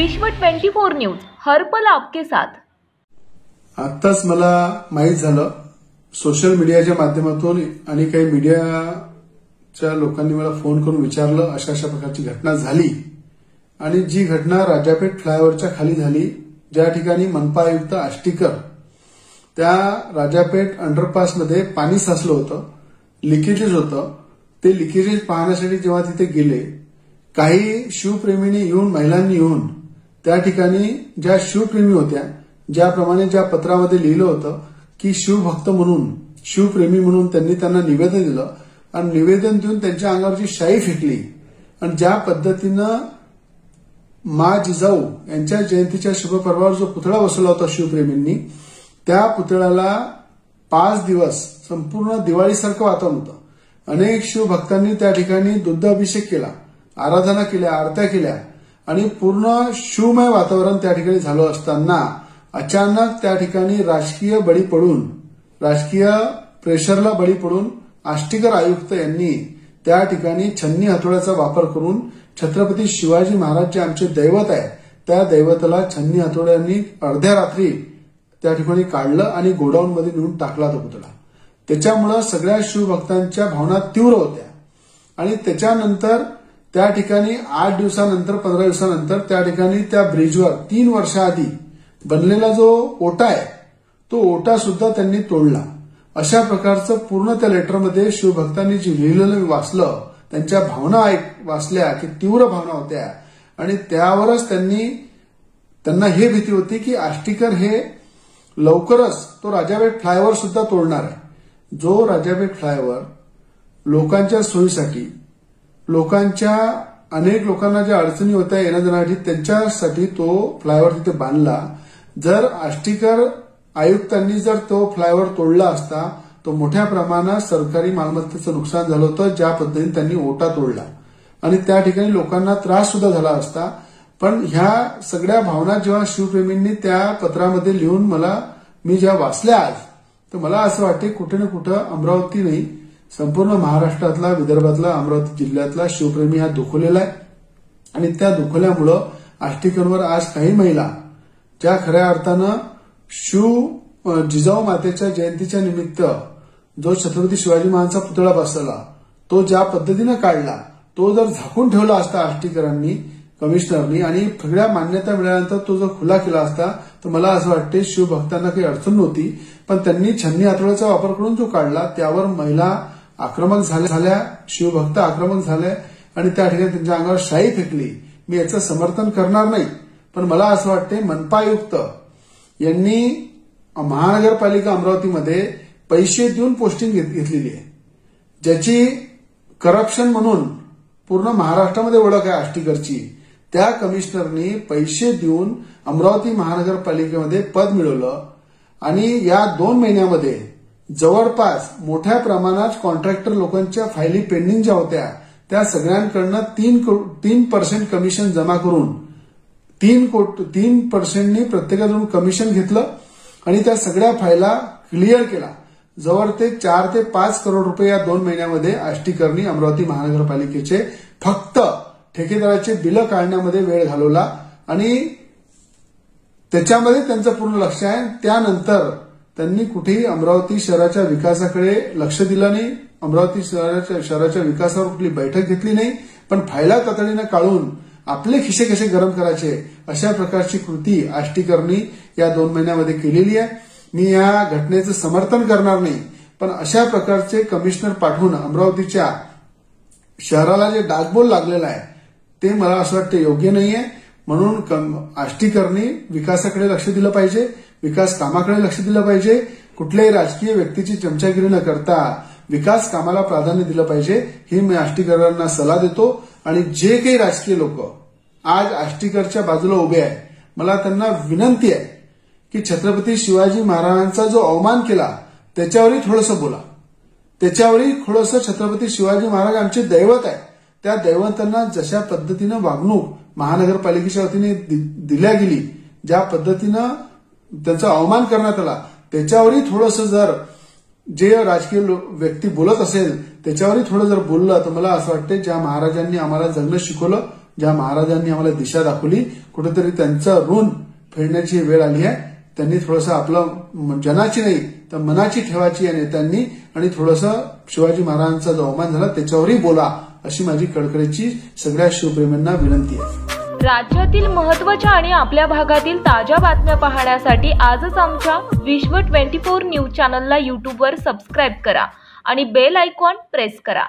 विश्व 24 न्यूज हर पल आपके साथ। आत्ताच मला माहित झालं सोशल मीडियाच्या माध्यमातून आणि काही मीडियाच्या लोकांनी मला फोन करून विचारलं अशा प्रकारची घटना झाली आणि जी घटना राजापेठ फ्लायओव्हरच्या खाली झाली, ज्या ठिकाणी मनपा आयुक्त आष्टीकर त्या राजापेठ अंडरपासमध्ये पाणी साचलं होतं, लिकेजेस होतं। ते लिकेजेस पाहण्यासाठी जेव्हा तिथे गेले, काही शिवप्रेमींनी येऊन महिलांनी येऊन त्या ठिकाणी ज्या शिवप्रेमी होत्या, ज्याप्रमाणे ज्या पत्रामध्ये लिहिलं होतं की शिवभक्त म्हणून शिवप्रेमी म्हणून त्यांना निवेदन दिलं आणि निवेदन देऊन त्यांच्या अंगावरची शाई फेकली आणि ज्या पद्धतीनं मा जिजाऊ यांच्या जयंतीच्या शुभपर्वावर जो पुतळा बसवला होता शिवप्रेमींनी, त्या पुतळ्याला 5 दिवस संपूर्ण दिवाळीसारखं वातावरण होतं। अनेक शिवभक्तांनी त्या ठिकाणी दुग्धाभिषेक केला, आराधना केल्या, आरत्या केल्या आणि पूर्ण शिवमय वातावरण त्या ठिकाणी झालं असताना अचानक त्या ठिकाणी राजकीय प्रेशरला बळी पडून आष्टीकर आयुक्त यांनी त्या ठिकाणी छन्नी हातोड्याचा वापर करून छत्रपती शिवाजी महाराज जे आमचे दैवत आहे त्या दैवताला छन्नी हातोड्यांनी अर्ध्या रात्री त्या ठिकाणी काढलं आणि गोडाऊन मध्ये नेऊन टाकला तो पुतळा। त्याच्यामुळे सगळ्या शिवभक्तांच्या भावना तीव्र होत्या आणि त्याच्यानंतर त्या ठिकाणी 8 दिवसानंतर 15 दिवसानंतर त्या ठिकाणी त्या ब्रिजवर 3 वर्षाआधी बनलेला जो ओटा आहे तो ओटा सुद्धा त्यांनी तोडला। अशा प्रकारचं पूर्ण त्या लेटरमध्ये शिवभक्तांनी जे लिहिलेलं मी वाचलं, त्यांच्या भावना वाचल्या की तीव्र भावना होत्या आणि त्यावरच त्यांना हे भीती होती की आष्टीकर हे लवकरच तो राजापेठ फ्लायओव्हर सुद्धा तोडणार आहे। जो राजापेठ फ्लायओव्हर लोकांच्या सोयीसाठी, अनेक लोकांना ज्या अडचणी होत्या येण्याजाण्यासाठी त्यांच्यासाठी तो फ्लायओव्हर तिथे बांधला। जर आष्टीकर आयुक्तांनी जर तो फ्लायओव्हर तोडला असता तो मोठ्या प्रमाणात सरकारी मालमत्तेचं नुकसान झालं होतं, ज्या पद्धतीने त्यांनी ओटा तोडला आणि त्या ठिकाणी लोकांना त्रास सुद्धा झाला असता। पण ह्या सगळ्या भावना जेव्हा शिवप्रेमींनी त्या पत्रामध्ये लिहून मी जेव्हा वाचल्या आज, तर मला असं वाटते कुठे ना कुठं अमरावती नाही, संपूर्ण महाराष्ट्रातला, विदर्भातला, अमरावती जिल्ह्यातला शिवप्रेमी हा दुखवलेला आहे आणि त्या दुखवल्यामुळं आष्टीकरवर आज काही महिला ज्या खऱ्या अर्थानं जिजाऊ मातेच्या जयंतीच्या निमित्त जो छत्रपती शिवाजी महाराजांचा पुतळा बसवला तो ज्या पद्धतीनं काढला, तो जर झाकून ठेवला असता आष्टीकरांनी, कमिशनरनी आणि सगळ्या मान्यता मिळाल्यानंतर तो जर खुला केला असता तर मला असं वाटते शिवभक्तांना काही अडचण नव्हती। पण त्यांनी छन्नी हातोड्याचा वापर करून जो काढला त्यावर महिला आक्रमक झाल्या, शिवभक्त आक्रमक झाले आणि त्या ठिकाणी त्यांच्या अंगावर शाई फेकली। मी याचं समर्थन करणार नाही, पण मला असं वाटते मनपा आयुक्त यांनी महानगरपालिका अमरावतीमध्ये पैसे देऊन पोस्टिंग घेतलेली आहे, ज्याची करप्शन म्हणून पूर्ण महाराष्ट्रामध्ये ओळख आहे आष्टीकरची। त्या कमिशनरनी पैसे देऊन अमरावती महानगरपालिकेमध्ये पद मिळवलं आणि या 2 महिन्यामध्ये जवळपास मोठ्या प्रमाणात कॉन्ट्रॅक्टर लोकांच्या फायली पेंडिंग ज्या होत्या त्या सगळ्यांकडनं 3% कमिशन जमा करून 3% प्रत्येकाकडून कमिशन घेतलं आणि त्या सगळ्या फायला क्लिअर केला। जवळ ते 4 ते 5 करोड रुपये या 2 महिन्यामध्ये आष्टीकरनी अमरावती महानगरपालिकेचे फक्त ठेकेदाराचे बिलं काढण्यामध्ये वेळ घालवला आणि त्याच्यामध्ये त्यांचं पूर्ण लक्ष आहे। त्यानंतर त्यांनी कुठेही अमरावती शहराच्या विकासाकडे लक्ष दिलं नाही, अमरावती शहराच्या विकासावर कुठली बैठक घेतली नाही, पण फायला तातडीनं काढून आपले खिसे कसे गरम करायचे अशा प्रकारची कृती आष्टीकरनी या 2 महिन्यामध्ये केलेली आहे। मी या घटनेचं समर्थन करणार नाही, पण अशा प्रकारचे कमिशनर पाठवून अमरावतीच्या शहराला जे डागबोल लागलेला आहे ते मला असं वाटतं योग्य नाहीये। म्हणून आष्टीकरनी विकासाकडे लक्ष दिलं पाहिजे, विकास कामाकडे लक्ष दिलं पाहिजे, कुठल्याही राजकीय व्यक्तीची चमचागिरी न करता विकास कामाला प्राधान्य दिलं पाहिजे, हे मी आष्टीकरांना सल्ला देतो। आणि जे काही राजकीय लोक आज आष्टीकरच्या बाजूला उभे आहे, मला त्यांना विनंती आहे की छत्रपती शिवाजी महाराजांचा जो अवमान केला त्याच्यावरही थोडंसं बोला, त्याच्यावरही थोडंसं छत्रपती शिवाजी महाराज आमचे दैवत आहे, त्या दैवतांना जशा पद्धतीनं वागणूक महानगरपालिकेच्या वतीने दिल्या गेली, ज्या पद्धतीनं त्यांचा अवमान करण्यात आला त्याच्यावरही थोडंसं जर जे राजकीय व्यक्ती बोलत असेल त्याच्यावरही थोडं जर बोललं तर मला असं वाटतं ज्या महाराजांनी आम्हाला जगणं शिकवलं, ज्या महाराजांनी आम्हाला दिशा दाखवली, कुठेतरी त्यांचं ऋण फेडण्याची वेळ आली आहे. त्यांनी थोडंसं आपलं जनाची नाही तर मनाची ठेवायची या नेत्यांनी आणि थोडंसं शिवाजी महाराजांचा जो अवमान झाला त्याच्यावरही बोला, अशी माझी कळकळीची सगळ्या शिवप्रेमींना विनंती आहे. राज्यातील महत्त्वाच्या आणि आपल्या भागातील ताज्या बातम्या पाहण्यासाठी आजच आमच्या विश्व 24 न्यूज चॅनलला यूट्यूबवर सबस्क्राईब करा आणि बेल आयकॉन प्रेस करा.